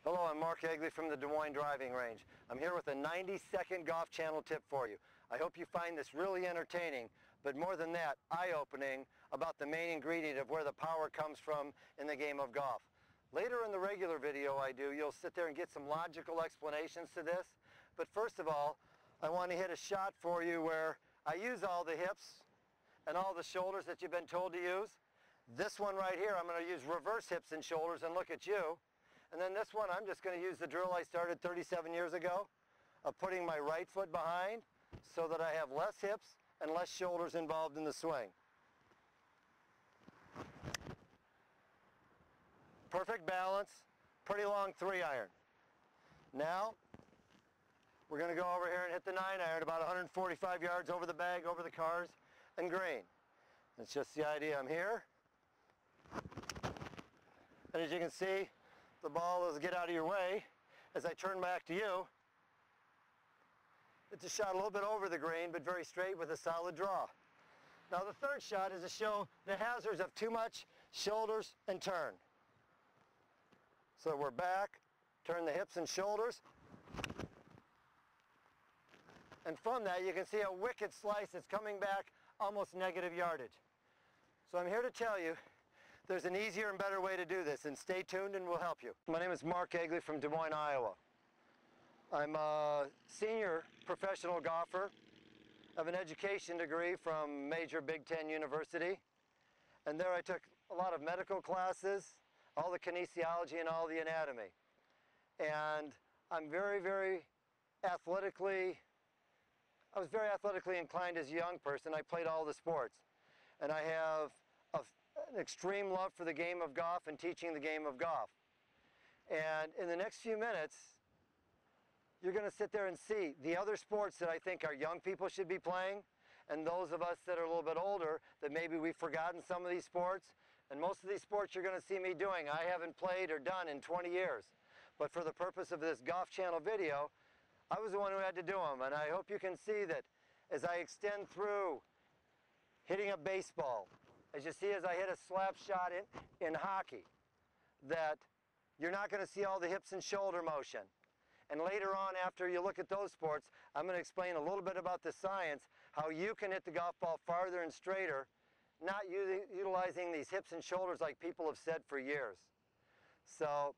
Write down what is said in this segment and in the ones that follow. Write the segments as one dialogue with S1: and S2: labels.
S1: Hello, I'm Mark Egly from the Des Moines Driving Range. I'm here with a 90-second golf channel tip for you. I hope you find this really entertaining, but more than that, eye-opening about the main ingredient of where the power comes from in the game of golf. Later in the regular video you'll sit there and get some logical explanations to this. But first of all, I want to hit a shot for you where I use all the hips and all the shoulders that you've been told to use. This one right here, I'm going to use reverse hips and shoulders and look at you. And then this one, I'm just going to use the drill I started 37 years ago of putting my right foot behind so that I have less hips and less shoulders involved in the swing. Perfect balance, pretty long 3-iron. Now, we're going to go over here and hit the 9-iron about 145 yards over the bag, over the cars, and green. It's just the idea. I'm here. And as you can see, the ball is get out of your way. As I turn back to you, it's a shot a little bit over the green, but very straight with a solid draw. Now the third shot is to show the hazards of too much shoulders and turn. So we're back, turn the hips and shoulders. And from that, you can see a wicked slice that's coming back almost negative yardage. So I'm here to tell you there's an easier and better way to do this, and stay tuned and we'll help you. My name is Mark Egly from Des Moines, Iowa. I'm a senior professional golfer. I have an education degree from major Big Ten university. And there I took a lot of medical classes, all the kinesiology and all the anatomy. And I'm I was very athletically inclined as a young person. I played all the sports. And I have an extreme love for the game of golf and teaching the game of golf. And in the next few minutes, you're going to sit there and see the other sports that I think our young people should be playing, and those of us that are a little bit older that maybe we've forgotten some of these sports. And most of these sports you're going to see me doing, I haven't played or done in 20 years. But for the purpose of this Golf Channel video, I was the one who had to do them. And I hope you can see that as I extend through hitting a baseball, as you see as I hit a slap shot in hockey, that you're not going to see all the hips and shoulder motion. And later on, after you look at those sports, I'm going to explain a little bit about the science, how you can hit the golf ball farther and straighter, not utilizing these hips and shoulders like people have said for years. So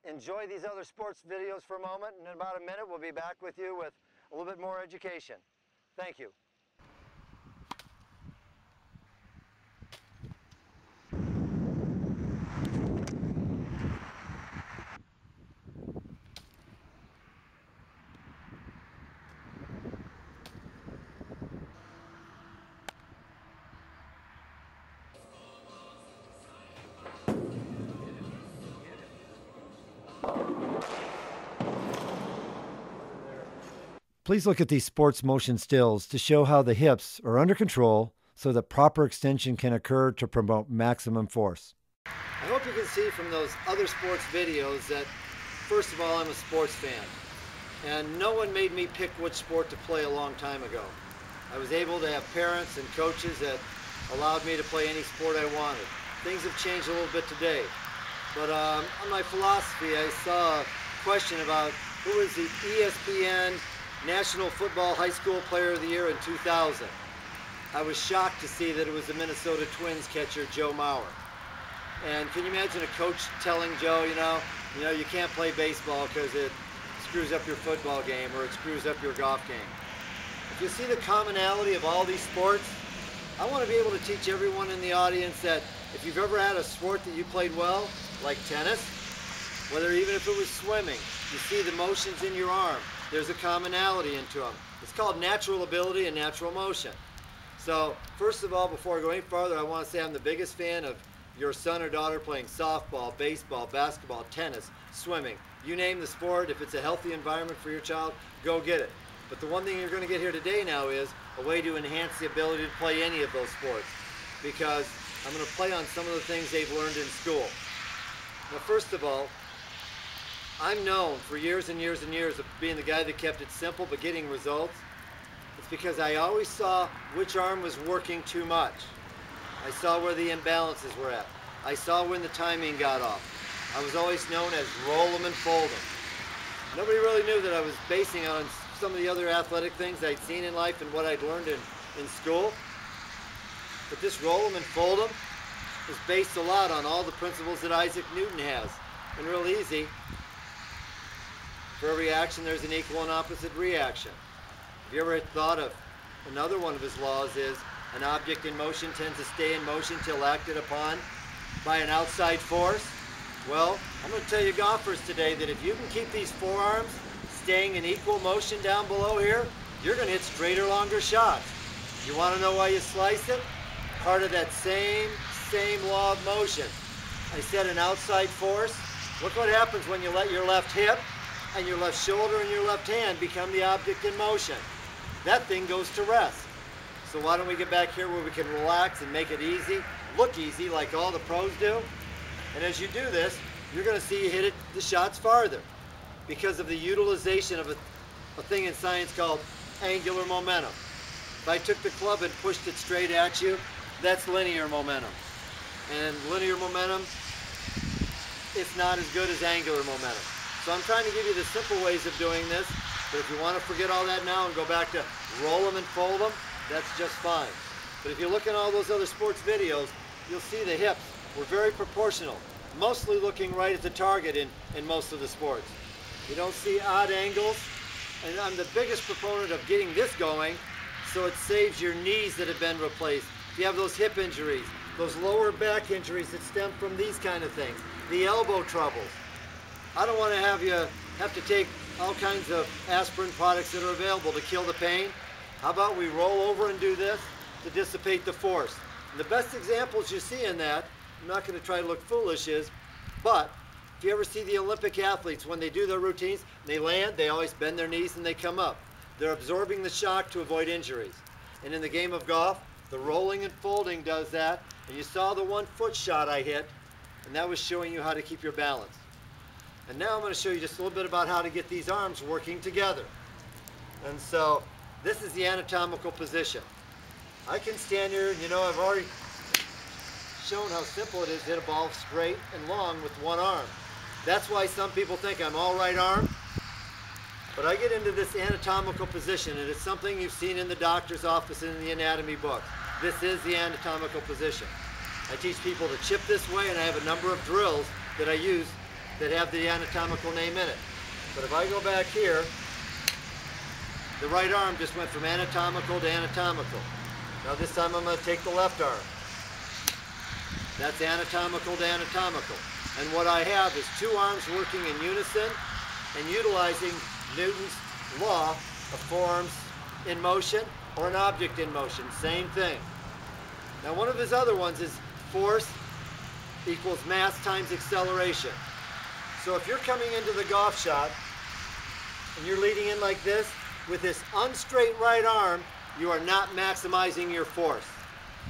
S1: enjoy these other sports videos for a moment, and in about a minute we'll be back with you with a little bit more education. Thank you. Please look at these sports motion stills to show how the hips are under control so that proper extension can occur to promote maximum force. I hope you can see from those other sports videos that, first of all, I'm a sports fan. And no one made me pick which sport to play a long time ago. I was able to have parents and coaches that allowed me to play any sport I wanted. Things have changed a little bit today. But on my philosophy, I saw a question about who was the ESPN National Football High School Player of the Year in 2000. I was shocked to see that it was the Minnesota Twins catcher, Joe Mauer. And can you imagine a coach telling Joe, you know, you can't play baseball because it screws up your football game or it screws up your golf game. If you see the commonality of all these sports, I want to be able to teach everyone in the audience that if you've ever had a sport that you played well, like tennis, whether even if it was swimming, you see the motions in your arm. There's a commonality into them. It's called natural ability and natural motion. So first of all, before I go any farther, I want to say I'm the biggest fan of your son or daughter playing softball, baseball, basketball, tennis, swimming. You name the sport, if it's a healthy environment for your child, go get it. But the one thing you're going to get here today now is a way to enhance the ability to play any of those sports, because I'm going to play on some of the things they've learned in school. Now first of all, I'm known for years and years and years of being the guy that kept it simple but getting results. It's because I always saw which arm was working too much. I saw where the imbalances were at. I saw when the timing got off. I was always known as roll 'em and fold 'em. Nobody really knew that I was basing on some of the other athletic things I'd seen in life and what I'd learned in school. But this roll 'em and fold 'em is based a lot on all the principles that Isaac Newton has. And real easy, for every action there's an equal and opposite reaction. Have you ever thought of another one of his laws is an object in motion tends to stay in motion till acted upon by an outside force? Well, I'm going to tell you golfers today that if you can keep these forearms staying in equal motion down below here, you're going to hit straighter, longer shots. You want to know why you slice it? Part of that same law of motion. I said an outside force. Look what happens when you let your left hip and your left shoulder and your left hand become the object in motion. That thing goes to rest. So why don't we get back here where we can relax and make it easy, look easy like all the pros do? And as you do this, you're going to see you hit the shots farther because of the utilization of a thing in science called angular momentum. If I took the club and pushed it straight at you, that's linear momentum. And linear momentum, it's not as good as angular momentum. So I'm trying to give you the simple ways of doing this, but if you want to forget all that now and go back to roll them and fold them, that's just fine. But if you look at all those other sports videos, you'll see the hips were very proportional, mostly looking right at the target in most of the sports. You don't see odd angles, and I'm the biggest proponent of getting this going so it saves your knees that have been replaced. If you have those hip injuries, those lower back injuries that stem from these kind of things, the elbow troubles. I don't want to have you have to take all kinds of aspirin products that are available to kill the pain. How about we roll over and do this to dissipate the force? And the best examples you see in that, I'm not going to try to look foolish, but if you ever see the Olympic athletes, when they do their routines, they land, they always bend their knees and they come up. They're absorbing the shock to avoid injuries. And in the game of golf, the rolling and folding does that. And you saw the 1 foot shot I hit, and that was showing you how to keep your balance. And now I'm going to show you just a little bit about how to get these arms working together. And so this is the anatomical position. I can stand here, and I've already shown how simple it is to hit a ball straight and long with one arm. That's why some people think I'm all right arm. But I get into this anatomical position, and it's something you've seen in the doctor's office and in the anatomy book. This is the anatomical position. I teach people to chip this way, and I have a number of drills that I use that have the anatomical name in it. But if I go back here, the right arm just went from anatomical to anatomical. Now this time I'm going to take the left arm. That's anatomical to anatomical. And what I have is two arms working in unison and utilizing Newton's law of forms in motion or an object in motion. Same thing. Now one of his other ones is force equals mass times acceleration. So if you're coming into the golf shot and you're leading in like this, with this unstraight right arm, you are not maximizing your force.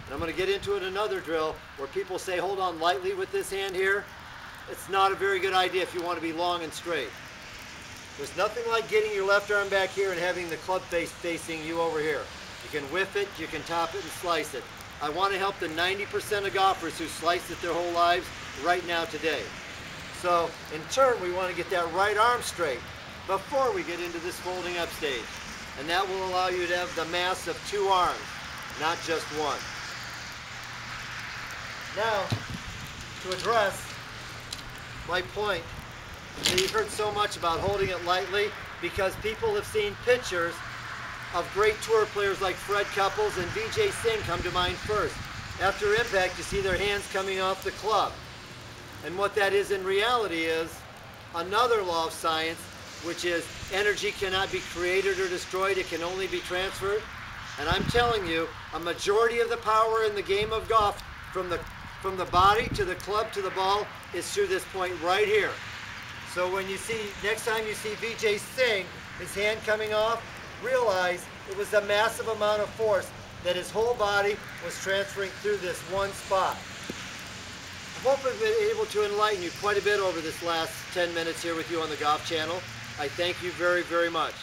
S1: And I'm going to get into it in another drill where people say, hold on lightly with this hand here. It's not a very good idea if you want to be long and straight. There's nothing like getting your left arm back here and having the club face facing you over here. You can whiff it, you can top it and slice it. I want to help the 90% of golfers who slice it their whole lives right now today. So in turn, we want to get that right arm straight before we get into this folding up stage. And that will allow you to have the mass of two arms, not just one. Now, to address my point, so you've heard so much about holding it lightly because people have seen pictures of great tour players like Fred Couples and Vijay Singh come to mind first. After impact, you see their hands coming off the club. And what that is in reality is another law of science, which is energy cannot be created or destroyed, it can only be transferred. And I'm telling you, a majority of the power in the game of golf from the body to the club to the ball is through this point right here. So when you see, next time you see Vijay Singh, his hand coming off, realize it was a massive amount of force that his whole body was transferring through this one spot. I hope I've been able to enlighten you quite a bit over this last 10 minutes here with you on the Golf Channel. I thank you very, very much.